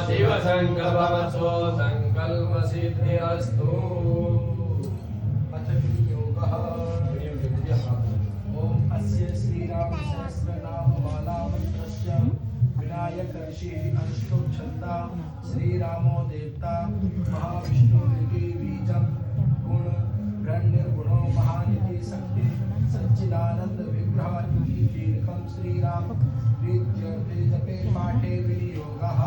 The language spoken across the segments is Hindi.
शिव संकल्पवत्सो संकल्प सिद्धिरस्तु। अथ विनियोगः। ओम अस्य श्रीराम सहस्रनाम माला मंत्रस्य विनायक ऋषिः अनुष्ठुप छंदा श्रीरामो देवता महाविष्णुरिति बीजं गुण ब्रह्मनिर्गुणो महानिधि शक्ति सच्चिदानंद विग्रह इति कीलकं श्रीराम प्रीत्यर्थे जपे पाठे विनियोगः।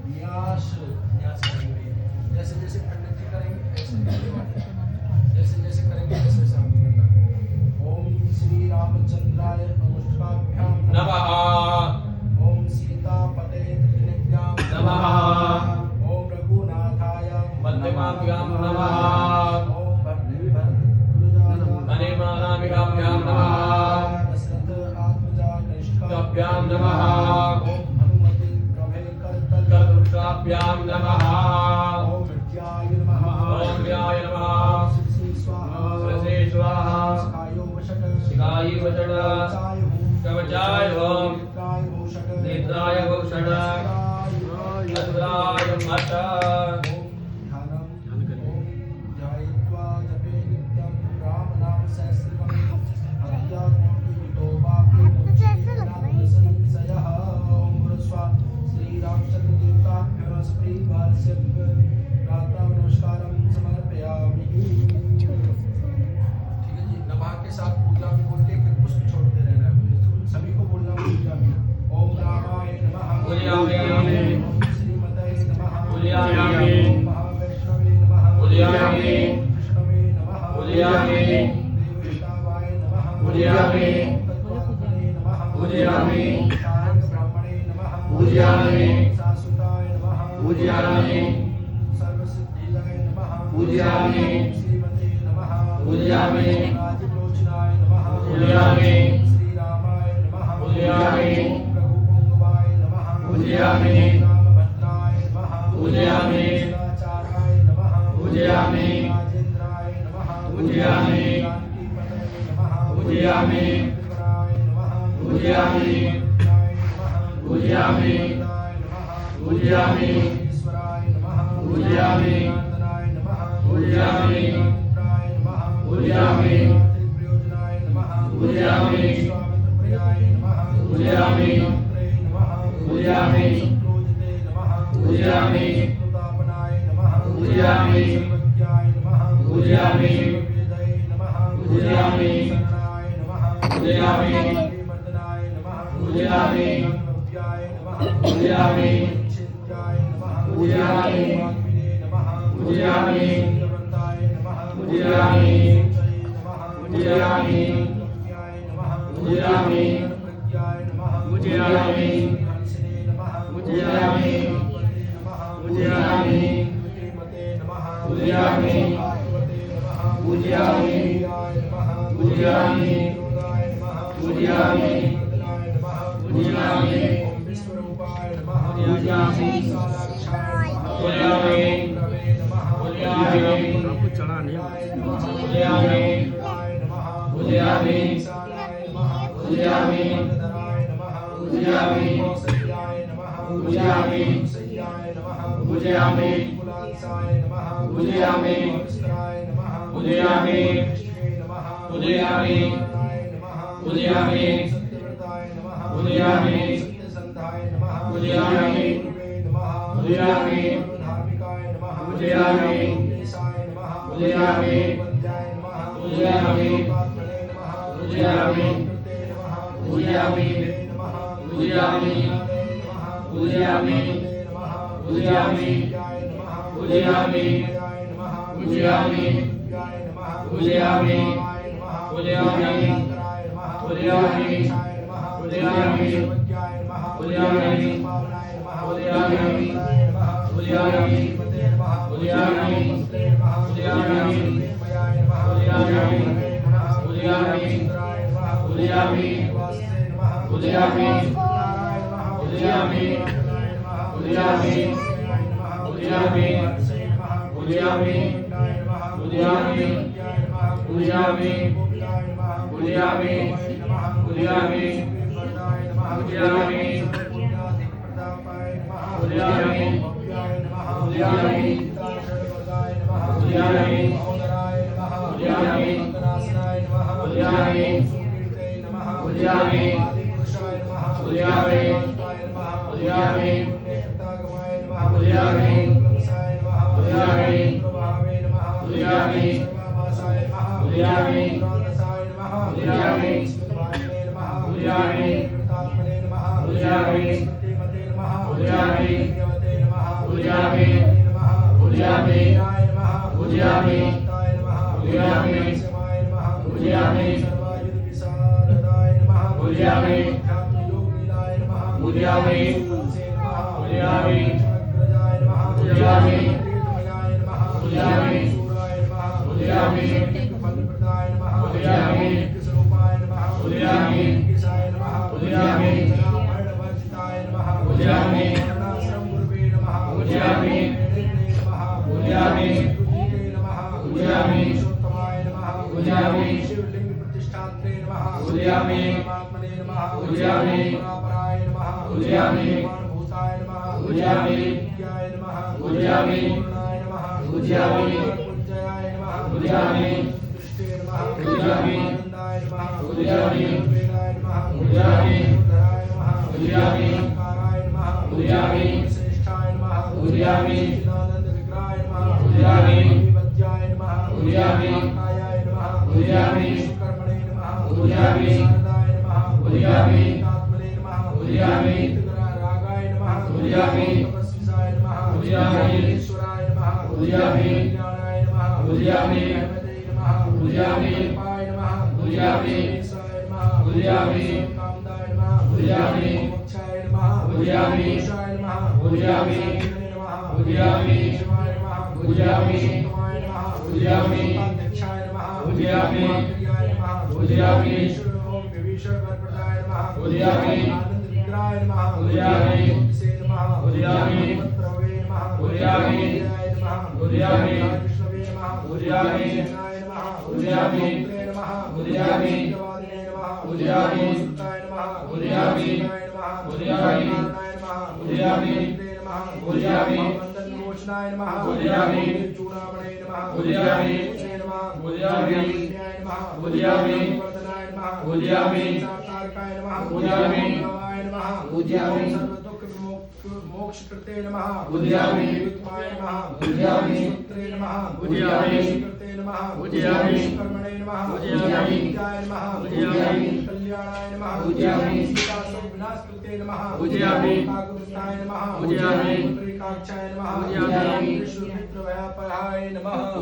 न्यास करेंगे जैसे जैसे पंडित जी करेंगे ऐसे जैसे जैसे करेंगे ऐसे सब करना। ओम श्री रामचंद्राय नमस्काभ्याम नमः। ओम सीतापते त्रिनेभ्यां नमः। ओम रघुनाथाय मध्यमाभ्यां नमः। ओम भद्रभद्रभ्यां नमः। दशरथ आत्मजा कनिष्ठाभ्यां नमः। ओम हनुमते प्रभे कर्तव्याभ्यां नमः। ओम विद्याय नमः। ओम व्याय नमः। श्री स्वाहा श्री स्वाहा शिखायो वषट शिखाय वषट कवचाय ओम नेत्राय भूषण नेत्राय मत। पूजयामि पूजयामि पूजयामि पूजयामि पूजयामि पूजयामि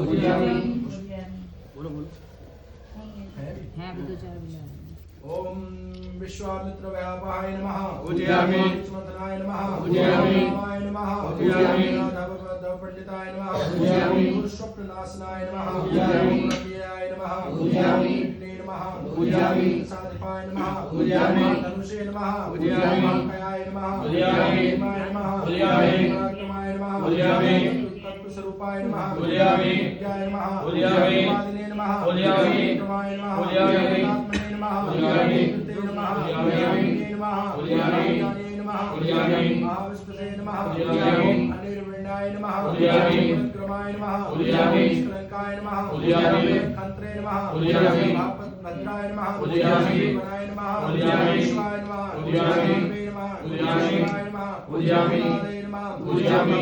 पूजयामि पूजयामि ओम विश्वामित्र व्यापाय नमः पूजयामि सुमंतनाय नमः पूजयामि रामाय नमः पूजयामि राघव पंडिताय नमः पूजयामि स्वप्ननाशनाय नमः पूजयामि रवियाय नमः पूजयामि नमः पूजयामि साधिपाय नमः पूजयामि धनुषे नमः पूजयामि कायाय नमः पूजयामि नमः पूजयामि पराक्रमाय नमः पूजयामि तत्स्वरूपाय नमः पूजयामि विद्याय नमः पूजयामि आदिने नमः पूजयामि क्रमाय नमः पूजयामि आत्मने नमः पूजयामि कृते नमः पूजयामि नमः पूजयामि ज्ञाने नमः पूजयामि महाविष्णुवे नमः पूजयामि अनिर्विण्णाय नमः पूजयामि क्रमाय नमः पूजयामि श्रीलंकाय नमः पूजयामि खंत्रे नमः पूजयामि भद्राय नमः पूजयामि वराय नमः पूजयामि शिवाय नमः पूजयामि नमः पूजयामि नमः पूजयामि नमः पूजयामि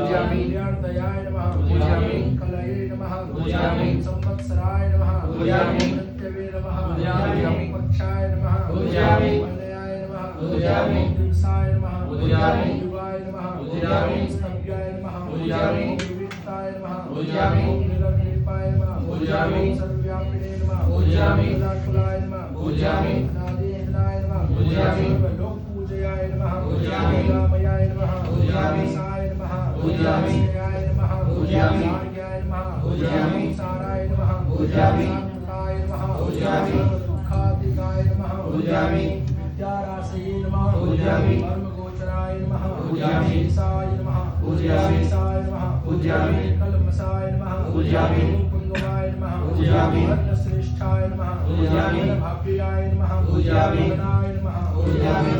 पूजयामि कल्याणदयाय नमः पूजयामि कलये नमः पूजयामि संवत्सराय नमः पूजयामि मृत्यवे नमः पूजयामि पक्षाय नमः पूजयामि मलयाय नमः पूजयामि दिवसाय नमः पूजयामि युगाय नमः पूजयामि स्तव्याय नमः पूजयामि विविक्ताय नमः पूजयामि निरग्निपाय नमः पूजयामि सर्वव्यापिने नमः पूजयामि निराकुलाय नमः पूजयामि अनादिनाय नमः पूजयामि सर्वलोक पूजयाय नमः पूजयामि रामयाय नमः पूजयामि साय नमः पूजयामि याय नमः पूजयामि सार्याय नमः पूजयामि साराय नमः पूजयामि सात्विकाय नमः पूजयामि दुःखातिकाय नमः पूजयामि विद्यारासये नमः पूजयामि धर्मगोचराय नमः पूजयामि साय नमः पूजयामि साय नमः पूजयामि कलमसाय नमः पूजयामि कुंगवाय नमः पूजयामि श्रेष्ठाय नमः पूजयामि भाप्याय नमः पूजयामि गणाय नमः पूजयामि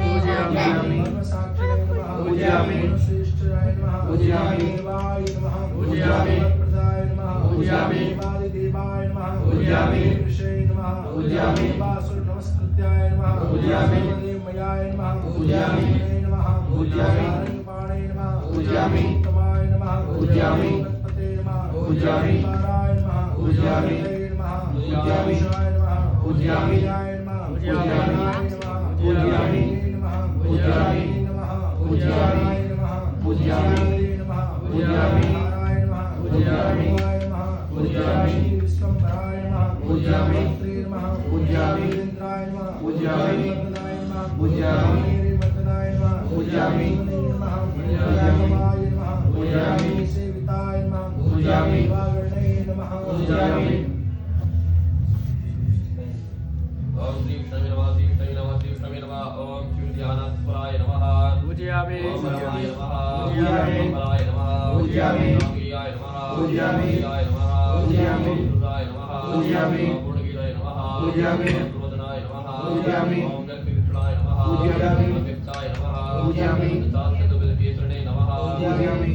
पूजयामि साक्षिणे नमः पूजयामि श्रेष्ठाय नमः पूजयामि देवाय नमः पूजयामि प्रदाय नमः पूजयामि देवाय नमः पूजयामि ऋषये नमः पूजयामि देवासुर नमस्कृत्याय नमः पूजयामि देवमयाय नमः पूजयामि नमः पूजयामि पाणे नमः पूजयामि उत्तमाय नमः पूजयामि गणपते नमः पूजयामि पाराय नमः पूजयामि नमः पूजयामि विशाय नमः पूजयामि विजयाय नमः पूजयामि नमः पूजयामि नमः पूजयामि नमः पूजयामि नमः पूजयामि नमः पूजयामि नारायण नमः पूजयामि नमः पूजयामि विश्वम्भराय नमः पूजयामि नमः पूजयामि इंद्राय नमः पूजयामि वरदनाय नमः पूजयामि वरदनाय नमः पूजयामि नमः पूजयामि नमः पूजयामि सेविताय नमः पूजयामि वागणे नमः पूजयामि ओम श्री विष्णवे नमः श्री विष्णवे नमः श्री विष्णवे नमः ओम श्री ध्यानास्पराय नमः पूजयामि ओम परमाय नमः पूजयामि ओम पराय नमः पूजयामि रामगिरियाय नमः पूजयामि रामगिरियाय नमः पूजयामि रुद्राय नमः पूजयामि ओम पूर्णगिराय नमः पूजयामि ओम सुवदनाय नमः पूजयामि ओम जगदीश्वराय नमः पूजयामि ओम व्यक्ताय नमः पूजयामि सात्सदुपदेशरणे नमः पूजयामि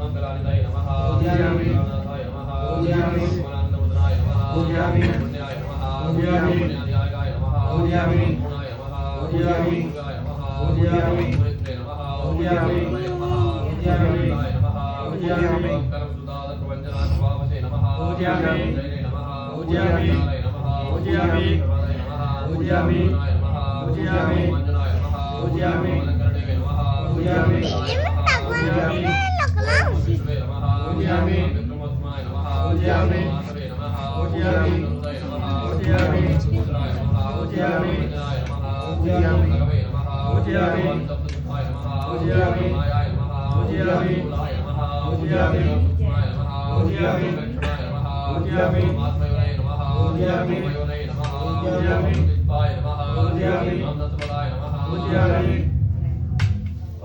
ओम कलानिधाय नमः पूजयामि प्राणनाथाय नमः पूजयामि ओमानन्दवदनाय नमः पूजयामि पुण्याय नमः पूजयामि पुण्याध्यायाय नमः पूजयामि पूर्णाय नमः पूजयामि पूजाय नमः पूजयामि पुनित्रे नमः पूजयामि नमः पूजयामि पूजाय नमः पूजयामि ओम करमसुदादप्रवञ्जनानुभावसे नमः पूजयामि जयने नमः पूजयामि पूजाय नमः पूजयामि सर्वाय नमः पूजयामि पूर्णाय नमः पूजयामि मंजनाय नमः पूजयामि अलंकरणे नमः पूजयामि पूजयामि विष्णवे नमः पूजयामि विक्रमोत्तमाय नमः पूजयामि वासवे नमः पूजयामि नरुदाय नमः पूजयामि पुत्राय नमः पूजयामि मंजनाय नमः पूजयामि भगवे नमः पूजयामि सप्तसुखाय नमः पूजयामि मायाय नमः पूजयामि मूलाय नमः पूजयामि सूक्ष्माय नमः पूजयामि दक्षिणाय नमः पूजयामि आत्मयोनये नमः पूजयामि मयोनये नमः पूजयामि पुष्पाय नमः पूजयामि नन्दसमलाय नमः पूजयामि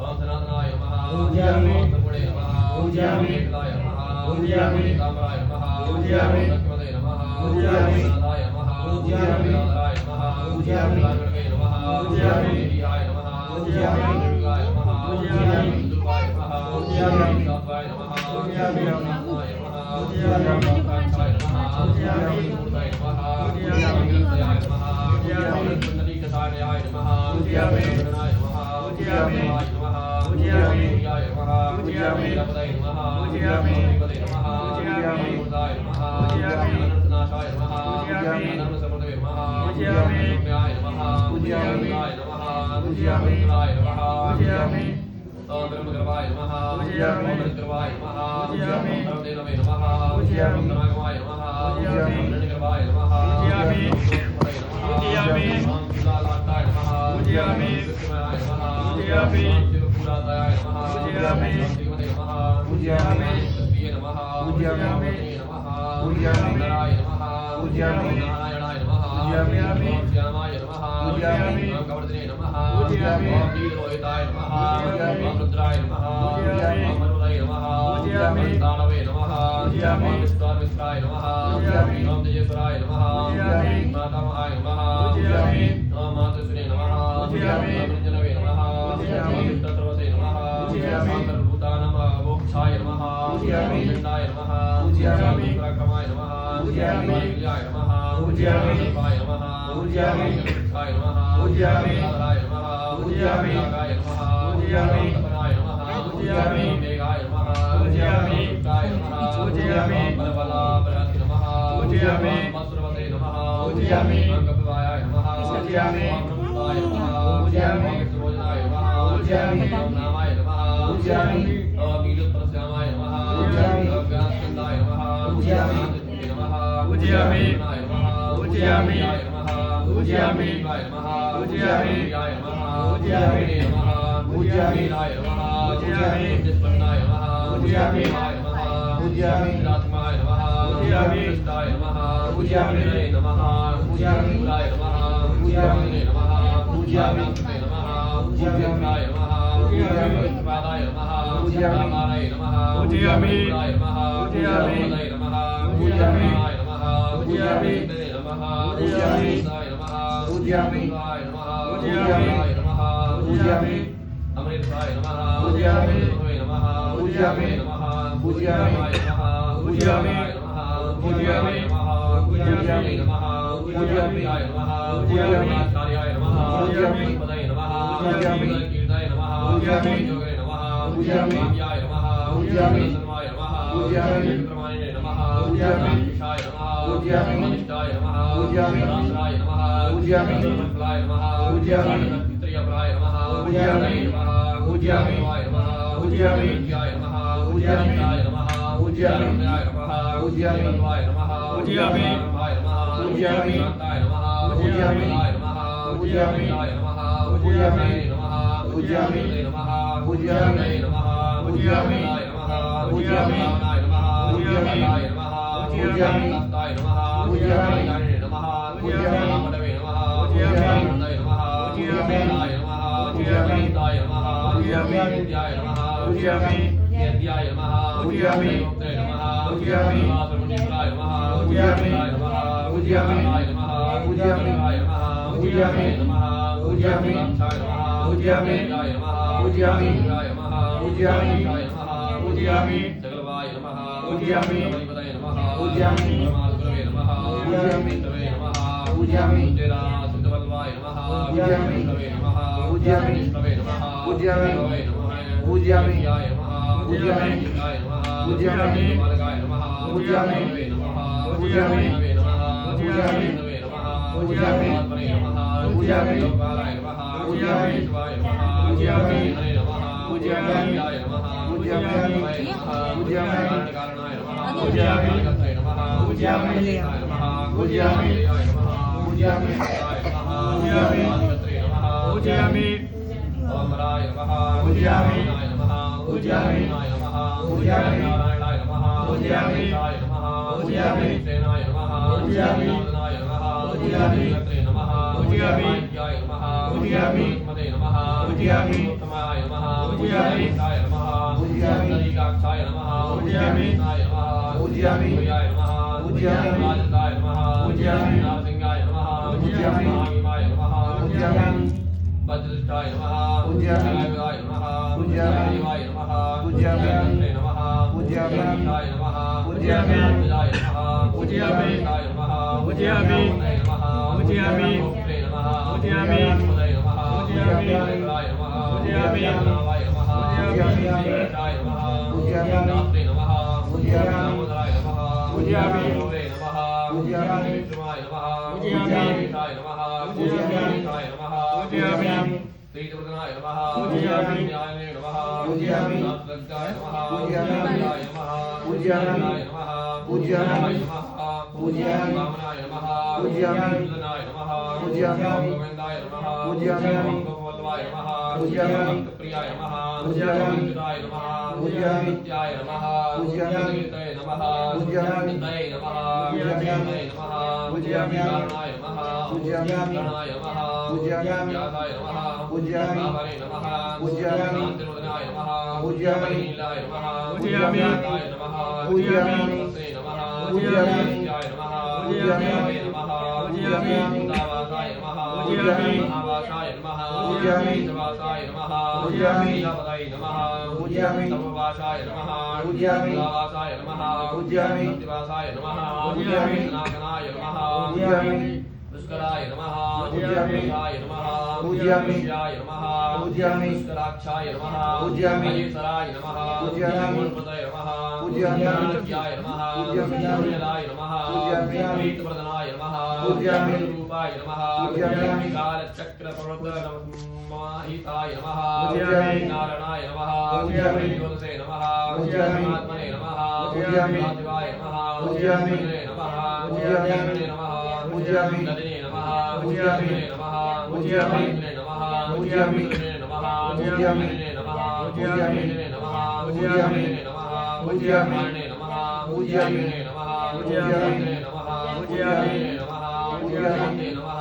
ओम सनातनाय नमः पूजयामि ओम सगुणे नमः पूजयामि केतलाय नमः पूजयामि ताम्राय नमः पूजयामि लक्ष्मणे नमः पूजयामि नाथाय नमः पूजयामि नाराय नमः पूजयामि राजगणे नमः पूजयामि देवीयाय नमः पूजयामि दुर्गाय नमः पूजयामि दुर्गाय नमः पूजयामि सात्वाय नमः पूजयामि नाथाय नमः पूजयामि कांताय नमः पूजयामि मूर्ताय नमः पूजयामि अग्रतयाय नमः पूजयामि कुंडलीकसारयाय नमः पूजयामि गणनाय नमः पूजयामि देवाय नमः पूजयामि सूर्याय नमः पूजयामि वीरपदाय नमः पूजयामि देवताय नमः पूजयामि मूर्ताय नमः पूजयामि अनन्तनाशाय नमः पूजयामि अनन्तसमुदये नमः पूजयामि पुण्याय नमः पूजयामि पुण्याय नमः पूजयामि पुण्याय नमः पूजयामि ओम ब्रह्मगर्भाय नमः पूजयामि ओम ब्रह्मगर्भाय नमः पूजयामि ओम देवदेवे नमः पूजयामि ओम नमागमाय नमः पूजयामि ओम हिरण्यगर्भाय नमः पूजयामि ओम सूक्ष्मपदये नमः पूजयामि ओम शिलालाटाय नमः पूजयामि ओम विष्णुमाय नमः पूजयामि ओम शिवपुराताय नमः पूजयामि ओम श्रीमते नमः पूजयामि ओम सत्ये नमः पूजयामि ओम वदने नमः पूजयामि ओम नराय नमः पूजयामि ओम नारायणाय नमः पूजयामि ओम श्यामाय नमः पूजयामि ओम कवर्धने नमः पूजयामि ओम नीललोहिताय नमः पूजयामि ओम रुद्राय नमः पूजयामि ओम मरुदाय नमः पूजयामि ओम दानवे नमः पूजयामि ओम विश्वामित्राय नमः पूजयामि ओम तेजस्वराय नमः पूजयामि मातामहाय नमः पूजयामि ओम मातृश्री नमः पूजयामि ओम रंजनवे नमः पूजयामि ओम विष्णुसर्वसे नमः पूजयामि ओम सर्वभूतानां मोक्षाय नमः पूजयामि ओम दण्डाय नमः पूजयामि ओम पराक्रमाय नमः पूजयामि वायुज्याय नमः पूजयामि सर्वाय नमः पूजयामि जगदीशाय नमः पूजयामि नाराय नमः पूजयामि नागाय नमः पूजयामि तपनाय नमः पूजयामि मेघाय नमः पूजयामि शुक्राय नमः पूजयामि बलबलाभ्याति नमः पूजयामि वस्त्रवते नमः पूजयामि अंगप्रभायाय नमः पूजयामि ब्रह्मपुत्राय नमः पूजयामि सुरोजनाय नमः पूजयामि नामाय नमः पूजयामि नीलप्रस्यामाय नमः पूजयामि व्यासचंदाय नमः पूजयामि नमः पूजयामि नमः पूजयामि नमः पूजयामि नमः पूजयामि नमः पूजयामि नमः पूजयामि नमः पूजयामि निष्पन्नाय नमः पूजयामि नमः पूजयामि रात्माय नमः पूजयामि कृष्णाय नमः पूजयामि नमः पूजयामि मूलाय नमः पूजयामि नमः पूजयामि पूजयामि नमः पूजयामि पूजयाय नमः पूजयामि पादाय नमः पूजयामि रामाय नमः पूजयामि पूजाय नमः पूजयामि पूजाय नमः पूजयामि पूजाय नमः पूजयामि नमः पूजयामि पूजाय नमः पूजयामि पूजाय नमः पूजयामि पूजाय नमः पूजयामि अमृताय नमः पूजयामि नमः पूजयामि नमः पूजयामि नमः पूजयामि नमः पूजयामि नमः पूजयामि नमः पूजयामि नमः पूजयामि आचार्याय नमः पूजयामि पदये नमः पूजयामि कीर्ताय नमः पूजयामि योगे नमः पूजयामि काव्याय नमः पूजयामि सर्वाय नमः पूजयामि प्रमाणे नमः पूजयामि विशाय नमः पूजयामि अनिष्टाय नमः पूजयामि रासराय नमः पूजयामि फलाय नमः पूजयामि पितृयप्राय नमः पूजयामि नमः पूजयामि नमः पूजयामि विद्याय नमः पूजयामि नमः पूजयामि विद्याय नमः पूजयामि देवत्वाय नमः पूजयामि ब्रह्माय नमः पूजयामि शान्ताय नमः पूजयामि विद्याय नमः पूजयामि विद्याय नमः पूजयामि नमः पूजयामि नमः पूजयामि नमः पूजयामि विद्याय नमः पूजयामि भावनाय नमः पूजयामि विद्याय नमः पूजयामि शान्ताय नमः पूजयामि विद्याय नमः पूजयामि रामदेवे नमः पूजयामि विद्याय नमः पूजयामि विद्याय नमः पूजयामि विद्याय नमः पूजयामि विद्याय नमः पूजयामि विद्याय नमः पूजयामि देवते नमः पूजयामि वासुदेवाय नमः पूजयामि नमः पूजयामि विद्याय नमः पूजयामि विद्याय नमः पूजयामि नमः पूजयामि विद्याय नमः पूजयामि विद्याय नमः पूजयामि विद्याय नमः पूजयामि विद्याय नमः पूजयामि जगलवाय नमः पूजयामि बलिपदये नमः पूजयामि परमात्मने नमः पूजयामि विष्णवे नमः पूजयामि जरासुतवल्वाय नमः पूजयामि विष्णवे नमः पूजयामि विष्णवे नमः पूजयामि विष्णवे नमः पूजयामि विद्याय नमः पूजयामि विद्याय नमः पूजयामि बालकाय नमः पूजयामि विष्णवे नमः पूजयामि विष्णवे नमः पूजयामि विष्णवे नमः पूजयामि आत्मने नमः पूजयामि लोकालाय नमः पूजयामि शिवाय नमः पूजयामि हरे नमः पूजयामि विद्याय नमः पूजयामि शिवाय नमः पूजयामि कारणाय नमः पूजयामि कालिकत्रे नमः पूजयामि कालिकाय नमः पूजयामि कालिकाय नमः पूजयामि कालिकाय नमः पूजयामि कालिकत्रे नमः पूजयामि अमराय नमः पूजयामि नारायणाय नमः पूजयामि नारायणाय नमः पूजयामि नारायणाय नमः पूजयामि नारायणाय नमः पूजयामि सेनाय नमः पूजयामि नारायणाय नमः पूजयामि कालिकत्रे नमः पूजयामि विद्याय नमः पूजयामि मदे नमः पूजयामि उत्तमाय नमः पूजयामि उत्तमाय नमः पूजयामि नलिकाक्षाय नमः पूजयामि नाय नमः पूजयामि सूर्याय नमः पूजयामि राजदाय नमः पूजयामि नारसिंहाय नमः पूजयामि महावीमाय नमः पूजयामि वज्रष्टाय नमः पूजयामि जयायुधाय नमः पूजयामि देवाय नमः पूजयामि जयन्ते नमः पूजयामि जयाय नमः पूजयामि जयाय नमः पूजयामि जयाय नमः पूजयामि उदय नमः पूजयामि गोप्त्रे नमः पूजयामि उदय नमः पूजयामि जयकराय नमः पूजयामि नावाय नमः पूजयामि जय नमः पूजयामि दात्रे नमः पूजयामि दामोदराय नमः पूजयामि गौरे नमः पूजयामि विष्णुवाय नमः पूजयामि विष्णाय नमः पूजयामि विष्णाय नमः पूजयामि श्रीचक्रधराय नमः पूजयामि न्यायने नमः पूजयामि नाथलङ्काय नमः पूजयामि पूजाय नमः पूजयामि पूजाय नमः पूजयामि नमः पूजयामि वामनाय नमः पूजयामि सुदनाय नमः पूजयामि गोविन्दाय नमः पूजयामि गोपवल्लभाय नमः पूजयामि प्रियाय नमः पूजयामि विद्याय नमः पूजयामि नित्याय नमः पूजयामि नित्याय नमः पूजयामि नित्याय नमः पूजयामि नित्याय नमः पूजयामि कारणाय नमः पूजयामि कारणाय नमः पूजयामि व्यासाय नमः पूजयामि भावने नमः पूजयामि शान्तिरोधनाय नमः पूजयामि नीलाय नमः पूजयामि व्यासाय नमः पूजयामि तस्मै नमः पूजयामि नित्याय नमः पूजयामि नमः पूजयामि दावासाय नमः पूजयामि महावासाय नमः पूजयामि जवासाय नमः पूजयामि नीलापदाय नमः पूजयामि सर्ववासाय नमः पूजयामि दावासाय नमः पूजयामि सत्यवासाय नमः पूजयामि नागनाय नमः पूजयामि पुष्कराय नमः पूजयामि पुष्कराय नमः पूजयामि पुष्याय नमः पूजयामि पुष्कराक्षाय नमः पूजयामि महेश्वराय नमः पूजयामि गणपतये नमः पूजयामि ज्ञानाख्याय नमः पूजयामि सूर्यलाय नमः पूजयामि प्रीतप्रदनाय नमः पूजयामि रूपाय नमः पूजयामि कालचक्रप्रवर्तनमाहिताय नमः पूजयामि नारायणाय नमः पूजयामि ज्योतिषे नमः पूजयामि आत्मने नमः पूजयामि शिवाय नमः पूजयामि नमः पूजयामि नमः पूजयामि नदिने नमः पूजयामि नमः पूजयामि नमः पूजयामि नमः पूजयामि नमः पूजयामि नमः पूजयामि नमः पूजयामि नमः पूजयामि नमः पूजयामि नमः पूजयामि नमः पूजयामि नमः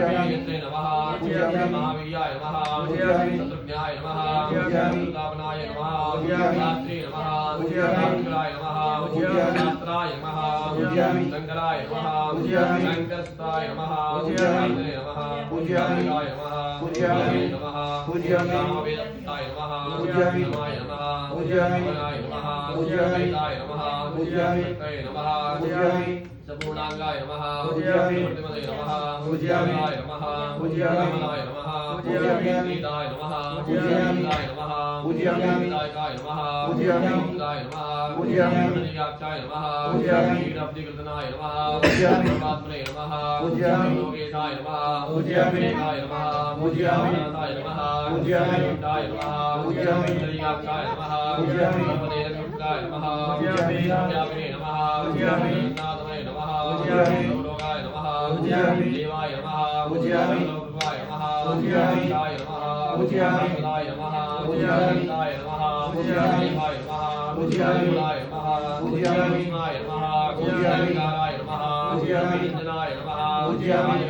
पूजयामि नमः पूजयामि महावीर्याय नमः पूजयामि शत्रुघ्नाय नमः पूजयामि प्रतापनाय नमः पूजयामि रात्रि नमः पूजयामि शंकराय नमः पूजयामि शास्त्राय नमः पूजयामि शंकराय नमः पूजयामि शंकरसुताय नमः पूजयामि नमः पूजयामि पूजयाय नमः पूजयामि नमः पूजयामि वेदपुत्राय नमः पूजयामि नमाय नमः पूजयामि नमाय नमः पूजयामि वेदाय नमः पूजयामि सत्ताय नमः पूजयामि सपूर्णांगाय नमः पूजयामि मूर्तिमते नमः पूजयामि पूजयाय नमः पूजयामि कमलाय नमः पूजयामि सीताय नमः पूजयामि सीताय नमः पूजयामि विदायकाय नमः पूजयामि विदाय नमः पूजयामि नदियाक्षाय नमः पूजयामि क्षीरब्धिकृतनाय नमः पूजयामि परमात्मने नमः पूजयामि योगेशाय नमः पूजयामि देवाय नमः पूजयामि अनाथाय नमः पूजयामि विदाय नमः पूजयामि नदियाक्षाय नमः पूजयामि सर्वदेवयुक्ताय नमः पूजयामि पूजयामिने नमः पूजयामि नाथमये नमः पूजयामि लोकाय नमः पूजयामि देवाय नमः पूजयामि सर्वरूपाय नमः पूजयामि ईशाय नमः पूजयामि सदाय नमः पूजयामि ईशाय नमः पूजयामि देवाय नमः पूजयामि मूलाय नमः पूजयामि कृष्णाय नमः पूजयामि गोविन्दाय नमः पूजयामि गोविन्दनाय नमः पूजयामि